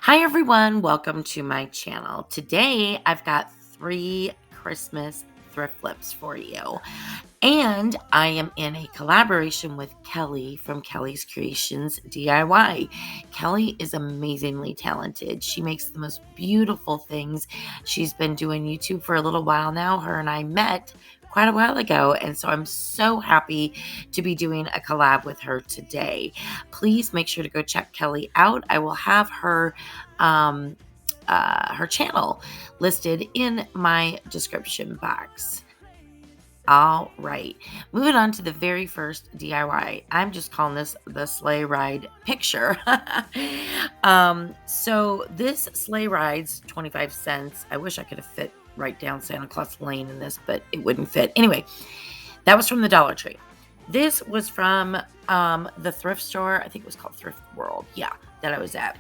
Hi everyone, welcome to my channel. Today I've got 3 Christmas thrift flips for you. And I am in a collaboration with Kellie from Kellies Kreations DIY. Kellie is amazingly talented. She makes the most beautiful things. She's been doing YouTube for a little while now. Her and I met quite a while ago, and so I'm so happy to be doing a collab with her today. Please make sure to go check Kellie out. I will have her channel listed in my description box. All right, moving on to the very first DIY. I'm just calling this the sleigh ride picture. So this sleigh ride's 25 cents. I wish I could have fit right down Santa Claus Lane in this, but it wouldn't fit. Anyway, that was from the Dollar Tree. This was from the thrift store. I think it was called Thrift World. Yeah, that I was at.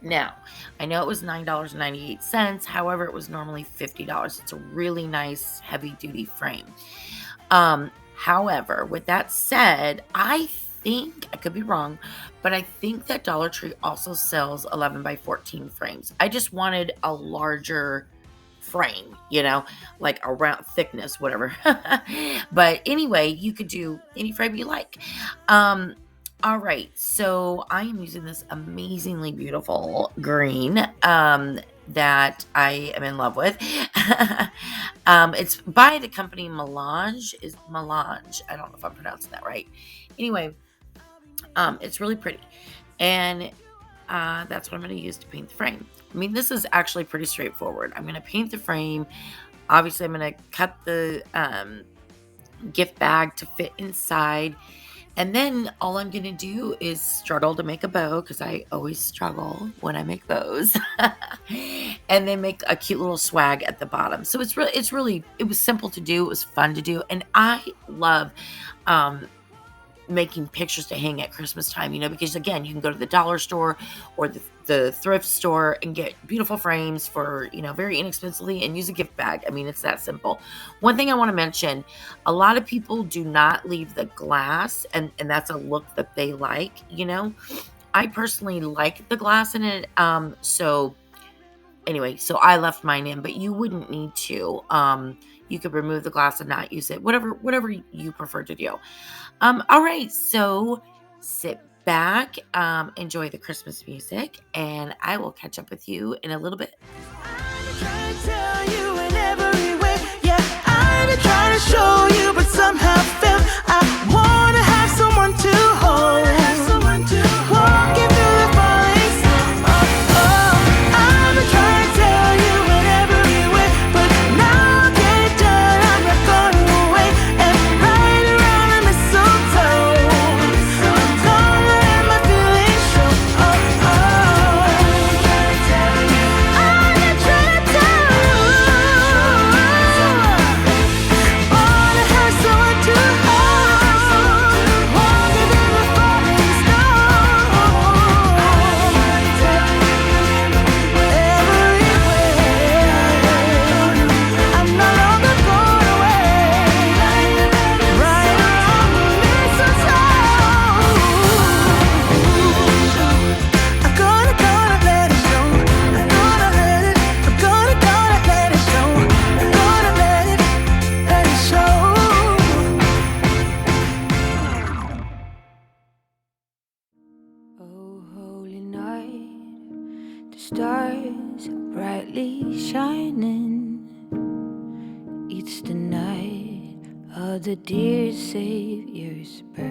Now, I know it was $9.98. However, it was normally $50. It's a really nice heavy-duty frame. However, with that said, I think, I could be wrong, but I think that Dollar Tree also sells 11 by 14 frames. I just wanted a larger frame, like a round thickness, whatever. But anyway, you could do any frame you like. All right, so I am using this amazingly beautiful green that I am in love with. It's by the company Melange. I don't know if I'm pronouncing that right. Anyway, it's really pretty. And that's what I'm going to use to paint the frame. I mean, this is actually pretty straightforward. I'm going to paint the frame. Obviously, I'm going to cut the gift bag to fit inside. And then all I'm going to do is struggle to make a bow, because I always struggle when I make bows. And then make a cute little swag at the bottom. So it was simple to do. It was fun to do. And I love making pictures to hang at Christmas time, because again, you can go to the dollar store or the thrift store and get beautiful frames for, very inexpensively, and use a gift bag. I mean, it's that simple. One thing I want to mention, a lot of people do not leave the glass, and that's a look that they like, I personally like the glass in it. So anyway, so I left mine in, but you wouldn't need to. You could remove the glass and not use it, whatever you prefer to do. All right, so sit back, enjoy the Christmas music, and I will catch up with you in a little bit. I'm trying to tell you in every way, yeah, I'm trying to show you, but somehow fail. I wanna have someone to hold, walking through the falling snow. I'm trying to tell you in every way, but now I get it done. I'm not going away, and right around the mistletoe, I'm gonna let my feelings show. I'm trying to tell you, I'm trying to tell you, wanna have someone to hold, walking through the falling snow. I'm trying to tell you every way, I'm no longer going away, right around the mistletoe. I'm gonna let it show. I'm gonna let it show. I'm gonna let it show. Oh, holy night, the stars are brightly shining. It's the night of the dear Savior's birth.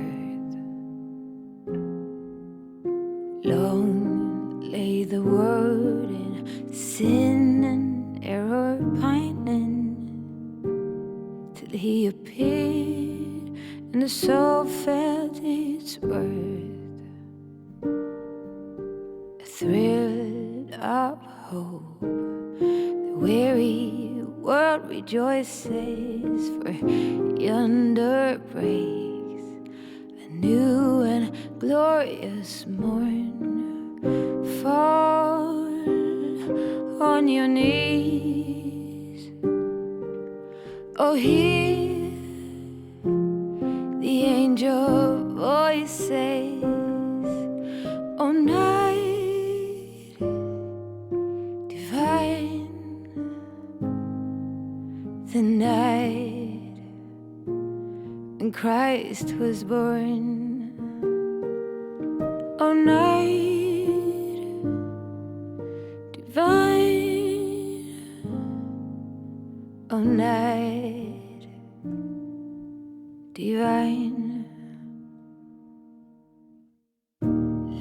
Long lay the world in sin and error pining, till he appeared and the soul felt its worth. A thrill of hope, the weary world rejoices, for yonder breaks a new and glorious morn. Fall on your knees, oh, hear the angel voices. Oh, night Christ was born. Oh, night divine, oh, night divine,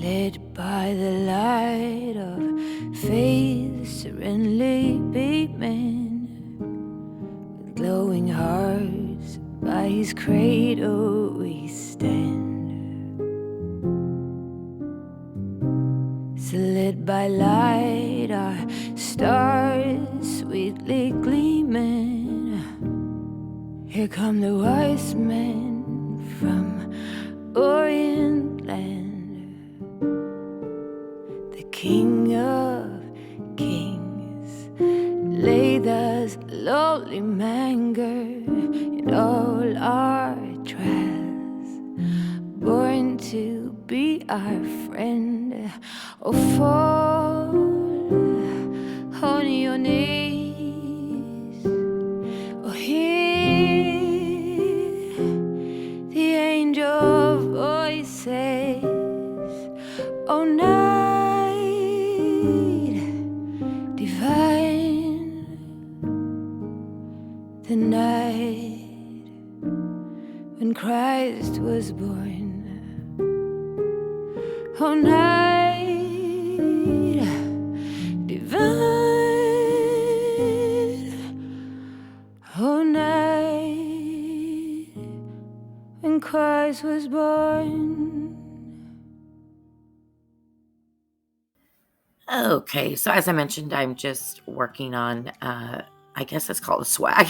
led by the light of faith, serenely beaming, with glowing hearts by his cradle we stand. So lit by light, our stars sweetly gleaming. Here come the wise men from Orient land. The King of Kings laid us lowly manger in all our trials, born to be our friend. Oh, fall on your knees. Oh, hear the angel voices. Oh, night divine, the night when Christ was born. Oh, night divine, oh, night when Christ was born. Okay, so as I mentioned, I'm just working on, I guess it's called a swag.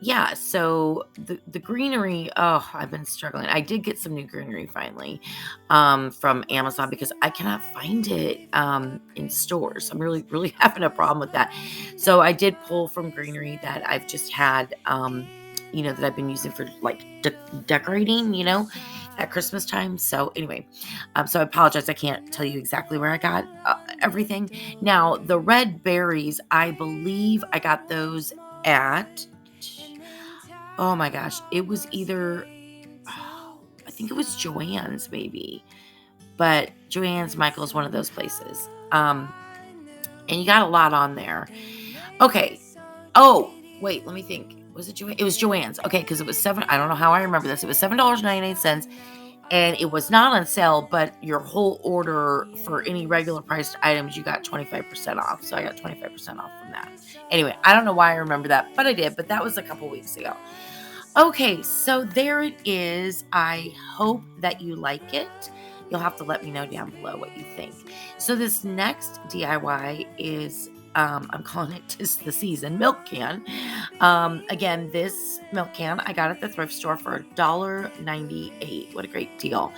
Yeah, so the greenery, oh, I've been struggling. I did get some new greenery finally from Amazon because I cannot find it in stores. I'm really, really having a problem with that. So I did pull from greenery that I've just had, that I've been using for like decorating, at Christmas time. So anyway, so I apologize. I can't tell you exactly where I got everything. Now, the red berries, I believe I got those at, oh my gosh, it was either, I think it was Joann's maybe, but Joann's, Michael's, one of those places. And you got a lot on there. Okay. Oh, wait, let me think. Was it Joann's? It was Joann's. Okay, because it was I don't know how I remember this. It was $7.99, and it was not on sale, but your whole order for any regular priced items, you got 25% off. So I got 25% off from that. Anyway, I don't know why I remember that, but I did. But that was a couple weeks ago. Okay, so there it is. I hope that you like it. You'll have to let me know down below what you think. So this next DIY is, I'm calling it 'Tis the Season milk can. Again, this milk can I got at the thrift store for $1.98. What a great deal.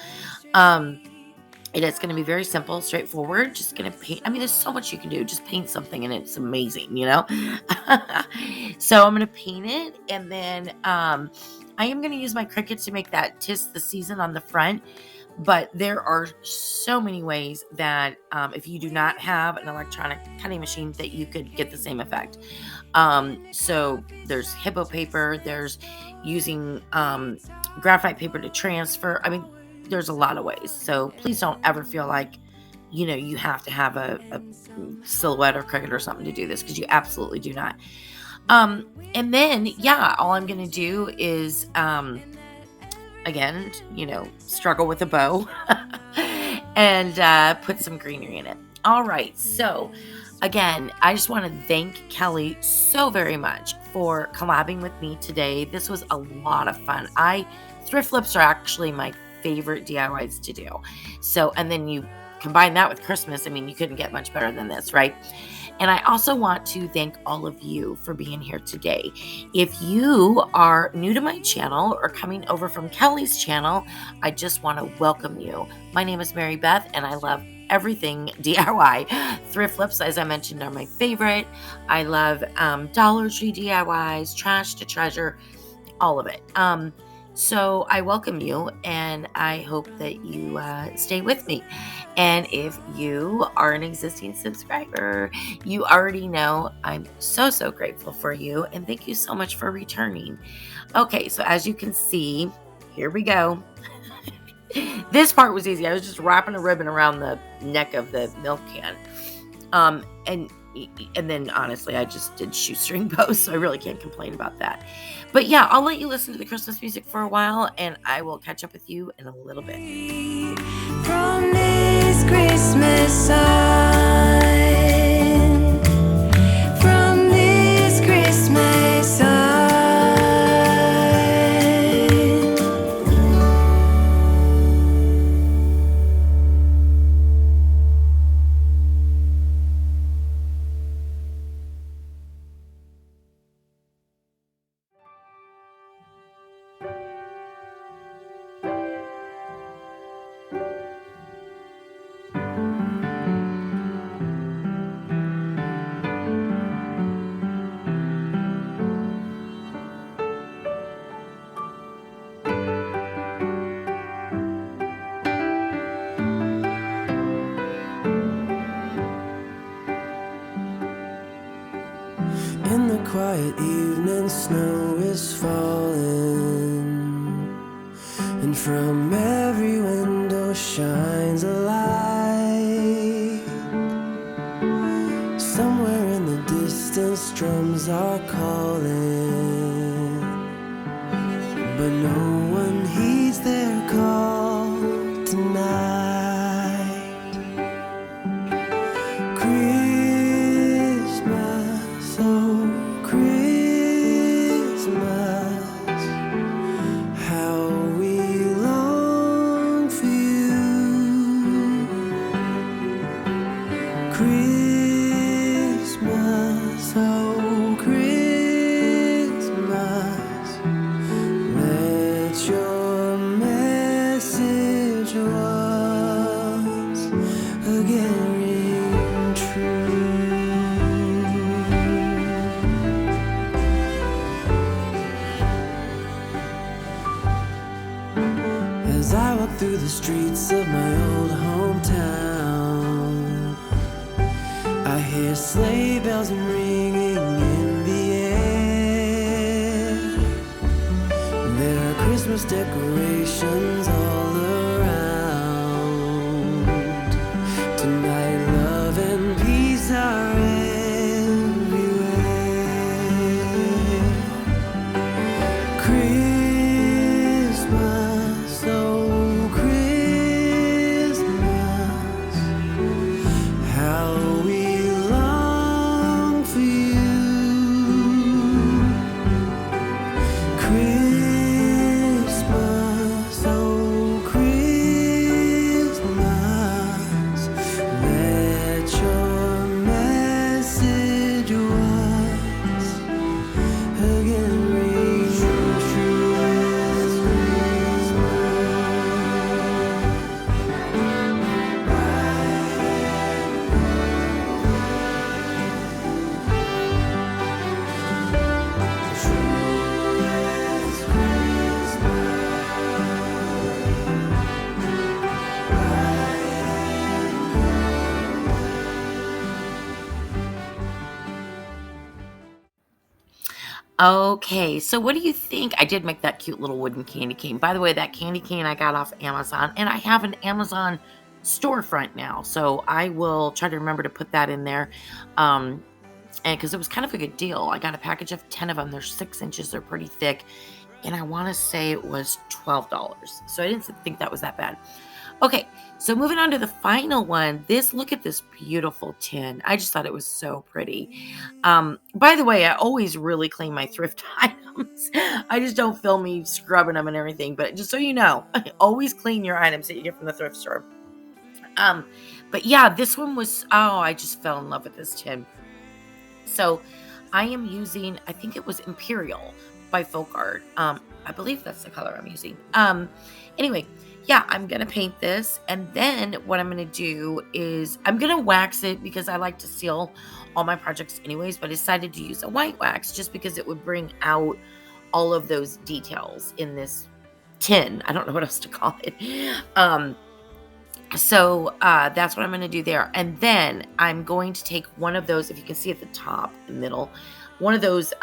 It is going to be very simple, straightforward. Just going to paint. I mean, there's so much you can do. Just paint something and it's amazing, So I'm going to paint it, and then I am going to use my Cricut to make that 'Tis the Season on the front. But there are so many ways that if you do not have an electronic cutting machine, that you could get the same effect. So there's hippo paper, there's using graphite paper to transfer. I mean, there's a lot of ways. So please don't ever feel like, you have to have a Silhouette or Cricut or something to do this, because you absolutely do not. And then, all I'm going to do is... again, struggle with a bow and put some greenery in it. All right. So again, I just want to thank Kellie so very much for collabing with me today. This was a lot of fun. Thrift flips are actually my favorite DIYs to do. So, and then you combine that with Christmas. I mean, you couldn't get much better than this, right? And I also want to thank all of you for being here today. If you are new to my channel or coming over from Kellie's channel, I just want to welcome you. My name is Mary Beth, and I love everything DIY. Thrift flips, as I mentioned, are my favorite. I love Dollar Tree DIYs, trash to treasure, all of it. So I welcome you, and I hope that you stay with me. And if you are an existing subscriber, you already know I'm so, so grateful for you. And thank you so much for returning. Okay, so as you can see, here we go. This part was easy. I was just wrapping a ribbon around the neck of the milk can. Um, and and then honestly, I just did shoestring bows, so I really can't complain about that. But yeah, I'll let you listen to the Christmas music for a while, and I will catch up with you in a little bit. From this Christmas side, from this Christmas side. In the quiet evening, snow is falling, and from every window shines a light. Somewhere in the distance, drums are calling, but no one heeds their call tonight. Christmas, oh Christmas, how we long for you. Christmas, oh Christmas, let your message once again ring true. As I walk through the streets of my old hometown, I hear sleigh bells ringing in the air. There are Christmas decorations all around. Tonight love and peace are everywhere. Christmas, oh Christmas, how we long for you. Christmas, oh Christmas, let your message once again ring true as Okay, so what do you think? I did make that cute little wooden candy cane. By the way, that candy cane I got off Amazon, and I have an Amazon storefront now, so I will try to remember to put that in there. And because it was kind of a good deal, I got a package of 10 of them. They're 6 inches, they're pretty thick, and I want to say it was $12. So I didn't think that was that bad. Okay, so moving on to the final one. Look at this beautiful tin. I just thought it was so pretty. By the way, I always really clean my thrift items. I just don't film me scrubbing them and everything. But just so you know, always clean your items that you get from the thrift store. But yeah, this one was, I just fell in love with this tin. So I am using, I think it was Imperial by Folk Art. I believe that's the color I'm using. Anyway, yeah, I'm going to paint this. And then what I'm going to do is I'm going to wax it because I like to seal all my projects anyways, but I decided to use a white wax just because it would bring out all of those details in this tin. I don't know what else to call it. So that's what I'm going to do there. And then I'm going to take one of those, if you can see at the top, the middle, one of those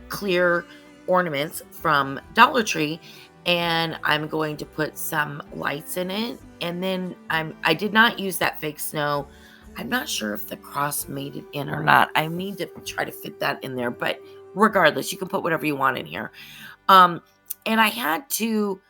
clear ornaments from Dollar Tree, and I'm going to put some lights in it. And then I did not use that fake snow. I'm not sure if the cross made it in or not. I need to try to fit that in there, but regardless, you can put whatever you want in here. And I had to,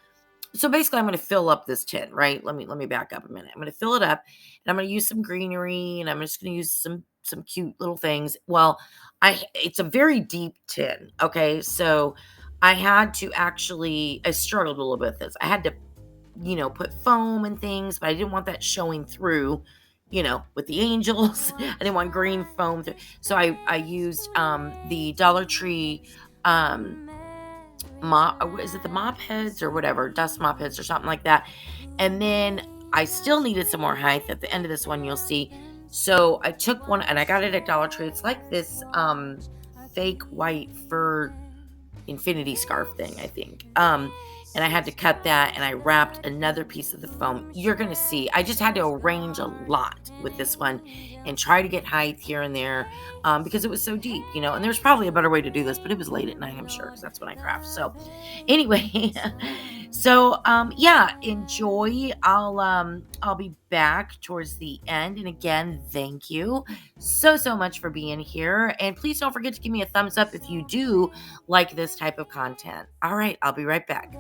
so basically I'm going to fill up this tin, right? Let me back up a minute. I'm going to fill it up, and I'm going to use some greenery, and I'm just going to use some cute little things. Well, it's a very deep tin, okay? So I had to I struggled a little bit with this. I had to, put foam and things, but I didn't want that showing through, with the angels. I didn't want green foam through. So I used the Dollar Tree is it the mop heads or whatever, dust mop heads or something like that. And then I still needed some more height. At the end of this one, you'll see. So I took one, and I got it at Dollar Tree. It's like this fake white fur infinity scarf thing, I think. And I had to cut that, and I wrapped another piece of the foam. You're going to see, I just had to arrange a lot with this one and try to get height here and there because it was so deep, and there's probably a better way to do this, but it was late at night, I'm sure, because that's when I craft. So anyway, so yeah, enjoy. I'll be back towards the end. And again, thank you so much for being here. And please don't forget to give me a thumbs up if you do like this type of content. All right, I'll be right back.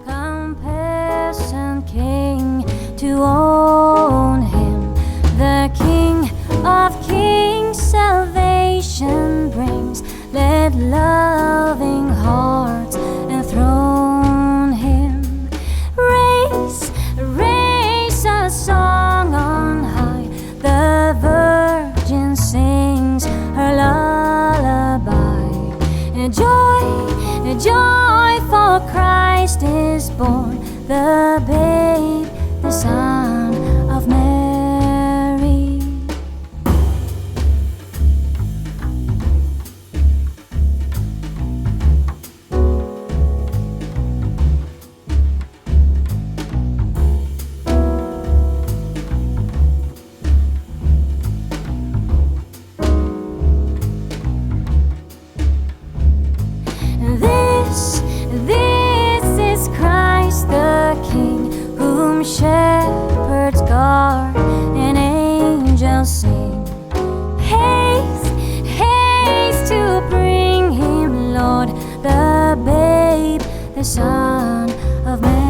Compassion King, to own him, the King of Kings, salvation brings. Let loving hearts enthrone him. Raise a song on high. The Virgin sings her lullaby. Joy, for Christ is born, the babe, the Son of Mary. This is Christ the King, whom shepherds guard and angels sing. Haste to bring him, Lord, the babe, the Son of Mary.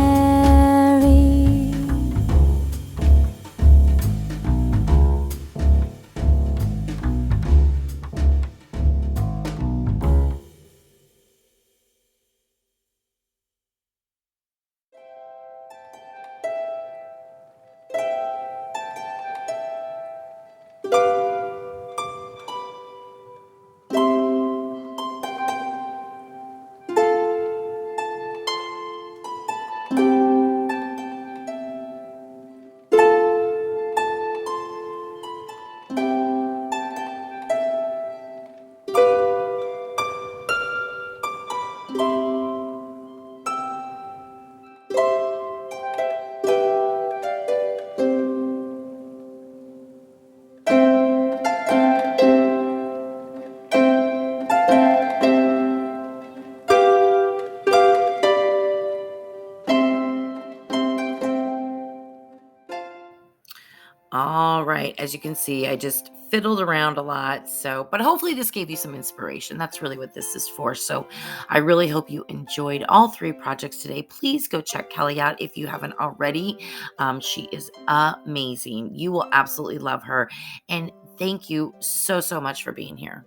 All right, as you can see, I just fiddled around a lot. But hopefully this gave you some inspiration. That's really what this is for. So I really hope you enjoyed all 3 projects today. Please go check Kellie out if you haven't already. She is amazing. You will absolutely love her. And thank you so much for being here.